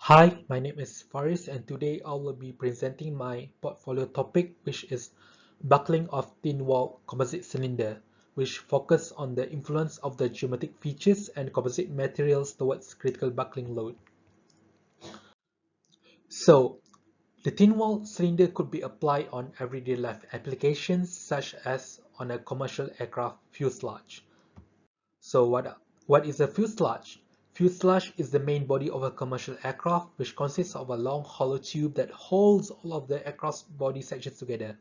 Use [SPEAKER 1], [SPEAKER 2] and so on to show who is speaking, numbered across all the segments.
[SPEAKER 1] Hi, my name is Faris and today I will be presenting my portfolio topic, which is buckling of thin wall composite cylinder, which focus on the influence of the geometric features and composite materials towards critical buckling load. So the thin wall cylinder could be applied on everyday life applications such as on a commercial aircraft fuselage. So what is a fuselage? Fuselage is the main body of a commercial aircraft, which consists of a long hollow tube that holds all of the aircraft's body sections together.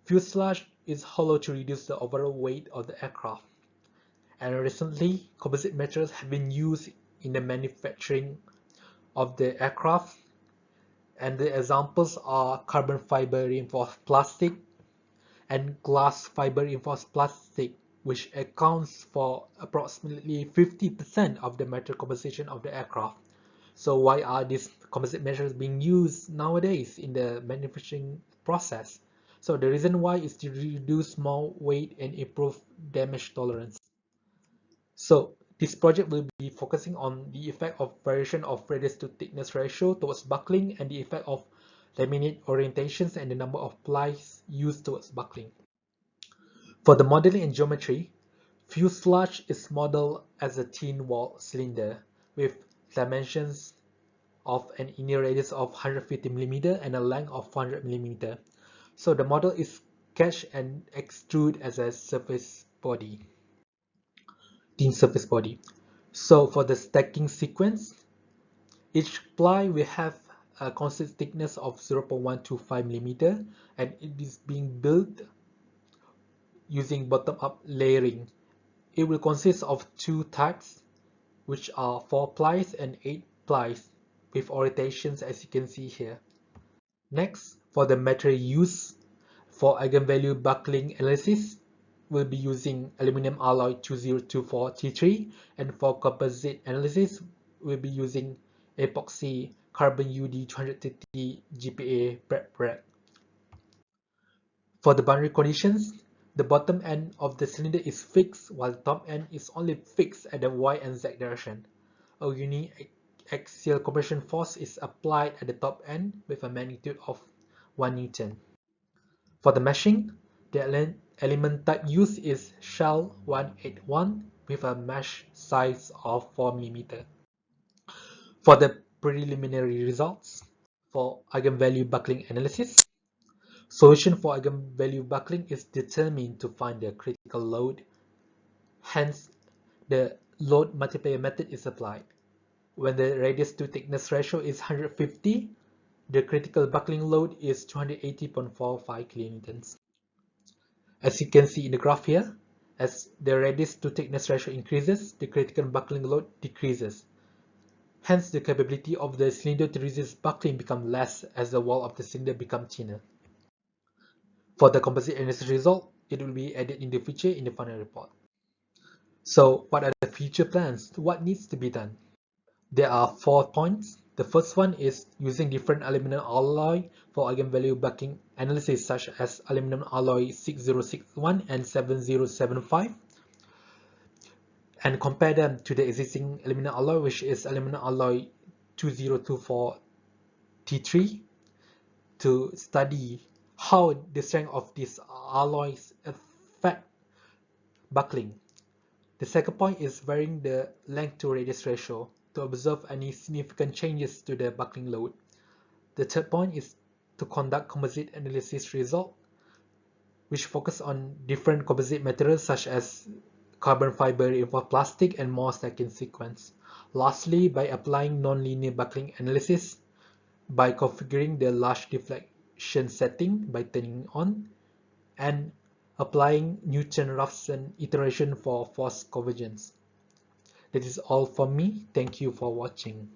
[SPEAKER 1] Fuselage is hollow to reduce the overall weight of the aircraft. And recently, composite materials have been used in the manufacturing of the aircraft, and the examples are carbon fiber reinforced plastic and glass fiber reinforced plastic, which accounts for approximately 50% of the metal composition of the aircraft. So why are these composite materials being used nowadays in the manufacturing process? So the reason why is to reduce more weight and improve damage tolerance. So this project will be focusing on the effect of variation of radius to thickness ratio towards buckling and the effect of laminate orientations and the number of plies used towards buckling. For the modeling and geometry, fuselage is modeled as a thin wall cylinder with dimensions of an inner radius of 150 mm and a length of 400 mm. So the model is sketched and extruded as a surface body, thin surface body. So for the stacking sequence, each ply will have a constant thickness of 0.125 mm and it is being built using bottom-up layering. It will consist of two types, which are 4 plies and 8 plies with orientations as you can see here. Next, for the material used for eigenvalue buckling analysis, we'll be using aluminum alloy 2024 T3, and for composite analysis, we'll be using epoxy carbon UD 230 GPa prep. For the boundary conditions, the bottom end of the cylinder is fixed while the top end is only fixed at the Y and Z direction. A uniaxial compression force is applied at the top end with a magnitude of 1 Newton. For the meshing, the element type used is shell 181 with a mesh size of 4 mm. For the preliminary results, for eigenvalue buckling analysis, solution for eigenvalue buckling is determined to find the critical load. Hence, the load multiplier method is applied. When the radius to thickness ratio is 150, the critical buckling load is 280.45 kilonewtons. As you can see in the graph here, as the radius to thickness ratio increases, the critical buckling load decreases. Hence, the capability of the cylinder to resist buckling becomes less as the wall of the cylinder becomes thinner. For the composite analysis result, it will be added in the future in the final report. So, what are the future plans? What needs to be done? There are 4 points. The first one is using different aluminum alloy for eigenvalue buckling analysis, such as aluminum alloy 6061 and 7075, and compare them to the existing aluminum alloy, which is aluminum alloy 2024 T3, to study how the strength of these alloys affect buckling. The second point is varying the length to radius ratio to observe any significant changes to the buckling load. The third point is to conduct composite analysis result, which focus on different composite materials such as carbon fiber reinforced plastic and more stacking sequence. Lastly, by applying nonlinear buckling analysis, by configuring the large deflection setting by turning on, and applying Newton-Raphson iteration for force convergence. That is all from me. Thank you for watching.